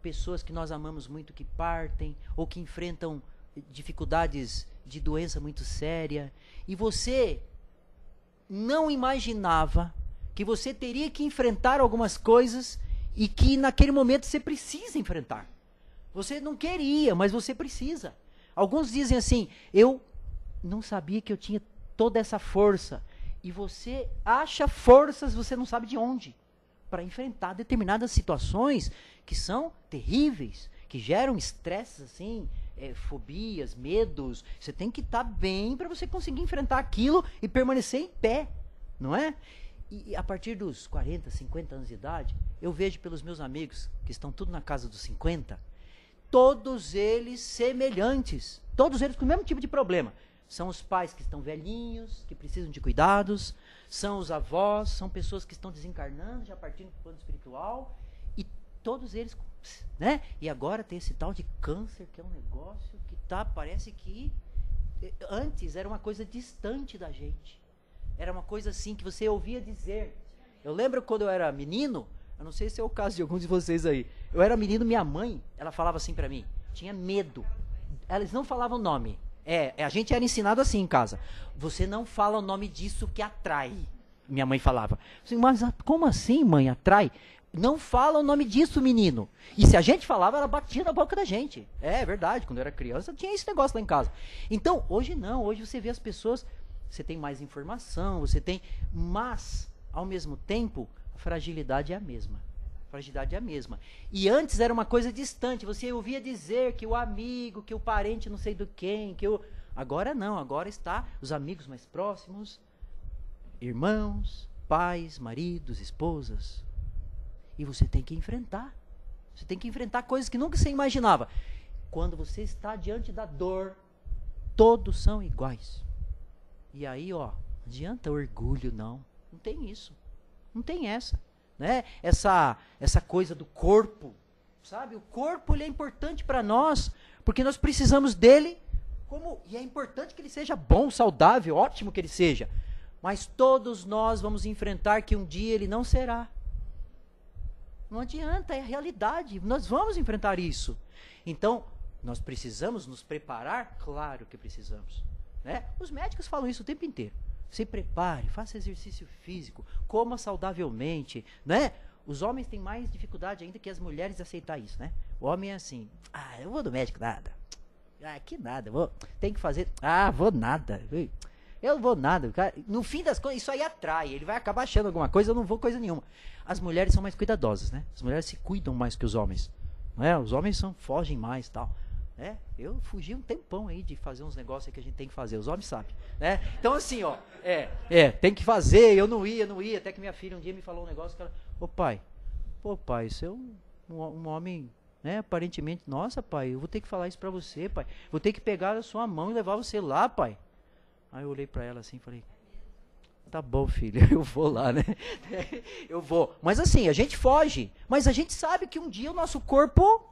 Speaker 2: pessoas que nós amamos muito que partem, ou que enfrentam dificuldades de doença muito séria. E você não imaginava que você teria que enfrentar algumas coisas e que naquele momento você precisa enfrentar. Você não queria, mas você precisa. Alguns dizem assim, eu não sabia que eu tinha toda essa força. E você acha forças, você não sabe de onde, para enfrentar determinadas situações que são terríveis, que geram estresses assim, fobias, medos. Você tem que estar bem para você conseguir enfrentar aquilo e permanecer em pé, não é? E a partir dos 40, 50 anos de idade, eu vejo pelos meus amigos, que estão tudo na casa dos 50, todos eles semelhantes, todos eles com o mesmo tipo de problema. São os pais que estão velhinhos, que precisam de cuidados, são os avós, são pessoas que estão desencarnando, já partindo para o plano espiritual, e todos eles, né? E agora tem esse tal de câncer, que é um negócio que parece que Antes era uma coisa distante da gente. Era uma coisa assim que você ouvia dizer. Eu lembro quando eu era menino, eu não sei se é o caso de alguns de vocês aí. Eu era menino, minha mãe, ela falava assim pra mim, tinha medo. Eles não falavam o nome. A gente era ensinado assim em casa. Você não fala o nome disso que atrai. Minha mãe falava. Mas como assim, mãe, atrai? Não fala o nome disso, menino. E se a gente falava, ela batia na boca da gente. É verdade, quando eu era criança tinha esse negócio lá em casa. Então, hoje não, hoje você vê as pessoas, você tem mais informação, mas, ao mesmo tempo, a fragilidade é a mesma. A fragilidade é a mesma. E antes era uma coisa distante, você ouvia dizer que o amigo, que o parente não sei do quem, Agora não, agora está os amigos mais próximos, irmãos, pais, maridos, esposas. E você tem que enfrentar. Você tem que enfrentar coisas que nunca você imaginava. Quando você está diante da dor, todos são iguais. E aí, não adianta orgulho, não. Não tem isso. Não tem essa. Né? Essa coisa do corpo. Sabe? O corpo ele é importante para nós, porque nós precisamos dele. E é importante que ele seja bom, saudável, ótimo que ele seja. Mas todos nós vamos enfrentar que um dia ele não será. Não adianta, é a realidade. Nós vamos enfrentar isso. Então, nós precisamos nos preparar? Claro que precisamos. Né? Os médicos falam isso o tempo inteiro. Se prepare, faça exercício físico, coma saudavelmente. Né? Os homens têm mais dificuldade ainda que as mulheres aceitar isso. Né? O homem é assim, eu vou do médico, nada. Que nada, tem que fazer, vou nada. Eu não vou nada. No fim das coisas, isso aí atrai. Ele vai acabar achando alguma coisa, eu não vou coisa nenhuma. As mulheres são mais cuidadosas, né? As mulheres se cuidam mais que os homens. Né? Os homens fogem mais e tal. Né? Eu fugi um tempão aí de fazer uns negócios que a gente tem que fazer. Os homens sabem. Né? Então assim, tem que fazer. Eu não ia. Até que minha filha um dia me falou um negócio que ela... pai, isso é um homem... Né? Aparentemente, nossa, pai, eu vou ter que falar isso pra você, pai. Vou ter que pegar a sua mão e levar você lá, pai. Aí eu olhei pra ela assim e falei, tá bom, filha, eu vou lá, né? Eu vou. Mas assim, a gente foge. Mas a gente sabe que um dia o nosso corpo,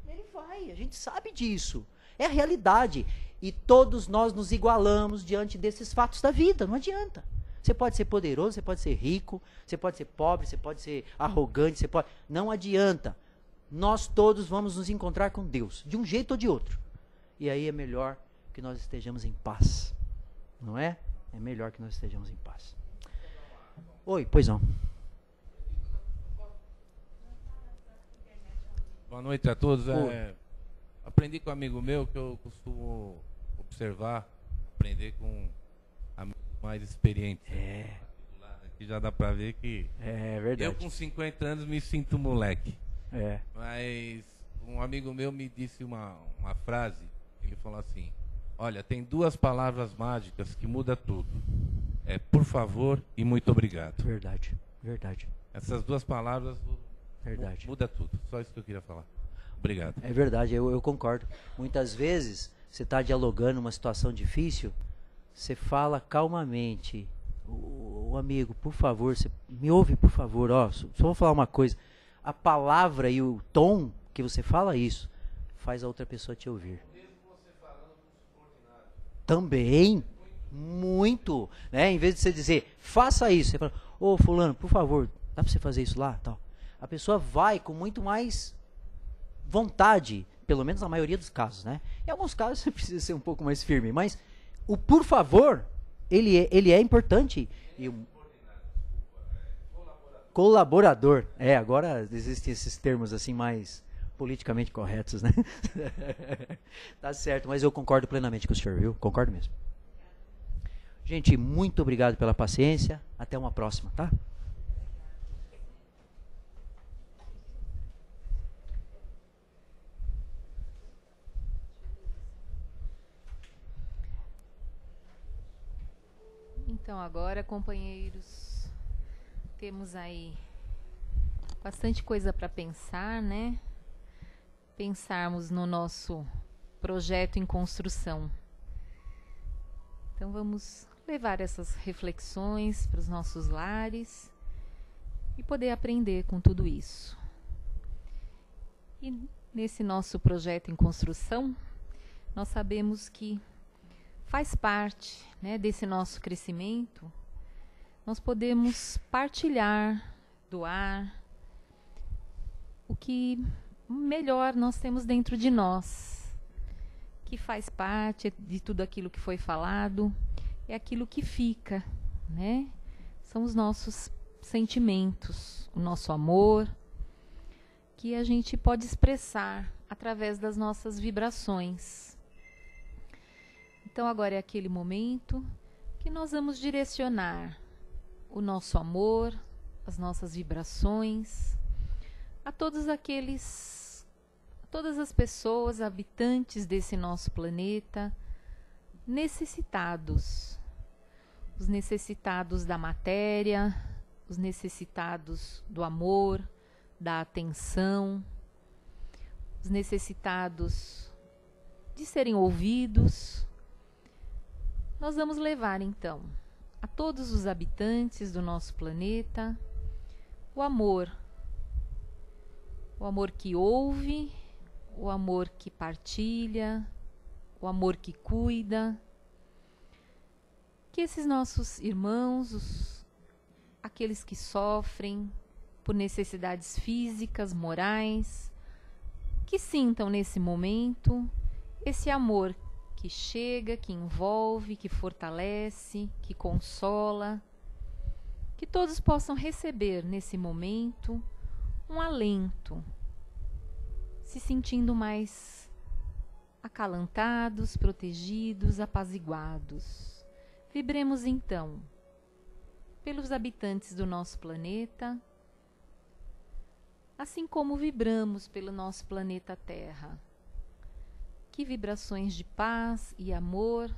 Speaker 2: ele vai. A gente sabe disso. É a realidade. E todos nós nos igualamos diante desses fatos da vida. Não adianta. Você pode ser poderoso, você pode ser rico, você pode ser pobre, você pode ser arrogante, Não adianta. Nós todos vamos nos encontrar com Deus, de um jeito ou de outro. E aí é melhor que nós estejamos em paz. Não é? É melhor que nós estejamos em paz. Oi, pois não.
Speaker 4: Boa noite a todos. Aprendi com um amigo meu que eu costumo observar, aprender com amigos mais experientes. Aqui já dá pra ver que
Speaker 2: é verdade.
Speaker 4: Eu com 50 anos me sinto moleque.
Speaker 2: É.
Speaker 4: Mas um amigo meu me disse uma frase. Ele falou assim: olha, tem duas palavras mágicas que muda tudo. É por favor e muito obrigado.
Speaker 2: Verdade, verdade.
Speaker 4: Essas duas palavras muda tudo. Só isso que eu queria falar. Obrigado.
Speaker 2: É verdade, eu concordo. Muitas vezes você está dialogando uma situação difícil, você fala calmamente. O amigo, por favor, você me ouve, por favor. Só vou falar uma coisa. A palavra e o tom que você fala isso faz a outra pessoa te ouvir. Também, muito, né? Em vez de você dizer, faça isso, você fala, fulano, por favor, dá para você fazer isso lá, tal. A pessoa vai com muito mais vontade, pelo menos na maioria dos casos, né? Em alguns casos você precisa ser um pouco mais firme, mas o por favor, ele é importante. E colaborador. Agora existem esses termos assim mais politicamente corretos, né? Tá certo, mas eu concordo plenamente com o senhor, viu? Concordo mesmo. Gente, muito obrigado pela paciência. Até uma próxima, tá?
Speaker 1: Então, agora, companheiros, temos aí bastante coisa para pensar, né? Pensarmos no nosso projeto em construção. Então, vamos levar essas reflexões para os nossos lares e poder aprender com tudo isso. E nesse nosso projeto em construção, nós sabemos que faz parte, né, desse nosso crescimento, nós podemos partilhar, doar o que melhor nós temos dentro de nós, que faz parte de tudo aquilo que foi falado, é aquilo que fica, né? São os nossos sentimentos, o nosso amor, que a gente pode expressar através das nossas vibrações. Então agora é aquele momento que nós vamos direcionar o nosso amor, as nossas vibrações a todas as pessoas habitantes desse nosso planeta, necessitados. Os necessitados da matéria, os necessitados do amor, da atenção, os necessitados de serem ouvidos. Nós vamos levar então a todos os habitantes do nosso planeta o amor que ouve, o amor que partilha, o amor que cuida. Que esses nossos irmãos, aqueles que sofrem por necessidades físicas, morais, que sintam nesse momento esse amor que chega, que envolve, que fortalece, que consola. Que todos possam receber nesse momento um alento, se sentindo mais acalantados, protegidos, apaziguados. Vibremos então pelos habitantes do nosso planeta, assim como vibramos pelo nosso planeta Terra. Que vibrações de paz e amor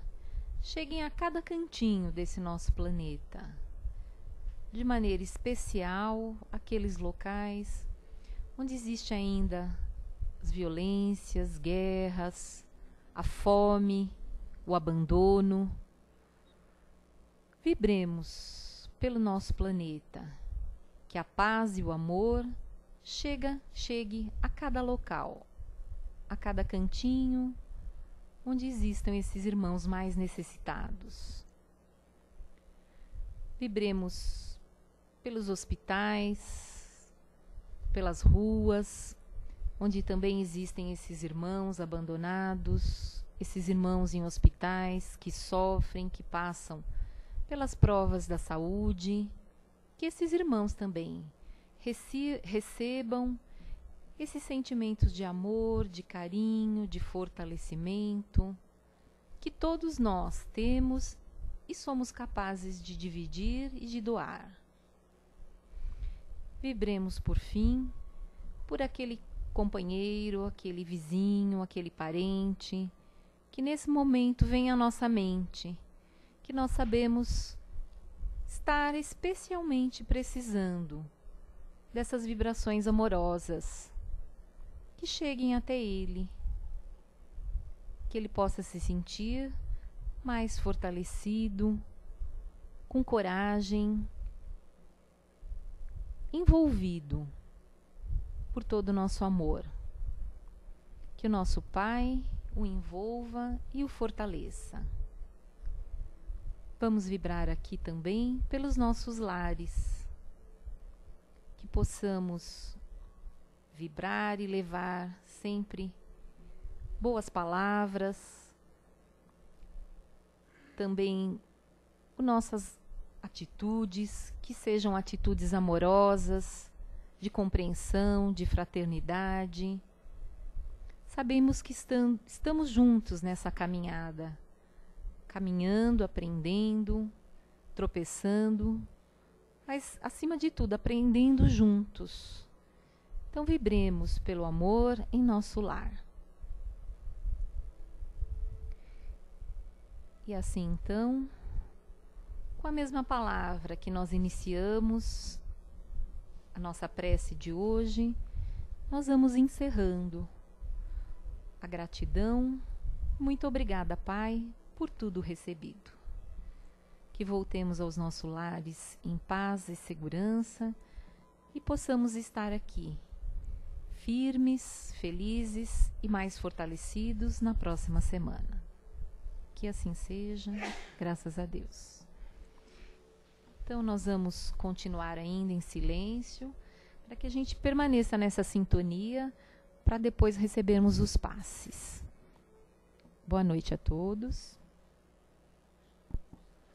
Speaker 1: cheguem a cada cantinho desse nosso planeta. De maneira especial, aqueles locais onde existe ainda as violências, guerras, a fome, o abandono. Vibremos pelo nosso planeta, que a paz e o amor chegue a cada local, a cada cantinho onde existam esses irmãos mais necessitados. Vibremos pelos hospitais, pelas ruas, onde também existem esses irmãos abandonados, esses irmãos em hospitais que sofrem, que passam pelas provas da saúde. Que esses irmãos também recebam esses sentimentos de amor, de carinho, de fortalecimento, que todos nós temos e somos capazes de dividir e de doar. Vibremos, por fim, por aquele companheiro, aquele vizinho, aquele parente, que nesse momento vem à nossa mente, que nós sabemos estar especialmente precisando dessas vibrações amorosas, que cheguem até ele, que ele possa se sentir mais fortalecido, com coragem, envolvido por todo o nosso amor. Que o nosso Pai o envolva e o fortaleça. Vamos vibrar aqui também pelos nossos lares, que possamos vibrar e levar sempre boas palavras, também nossas atitudes, que sejam atitudes amorosas, de compreensão, de fraternidade. Sabemos que estamos juntos nessa caminhada, caminhando, aprendendo, tropeçando, mas acima de tudo aprendendo juntos. Então vibremos pelo amor em nosso lar. E assim então, com a mesma palavra que nós iniciamos a nossa prece de hoje, nós vamos encerrando. A gratidão, muito obrigada, Pai, por tudo recebido. Que voltemos aos nossos lares em paz e segurança e possamos estar aqui, firmes, felizes e mais fortalecidos na próxima semana. Que assim seja, graças a Deus. Então, nós vamos continuar ainda em silêncio, para que a gente permaneça nessa sintonia, para depois recebermos os passes. Boa noite a todos.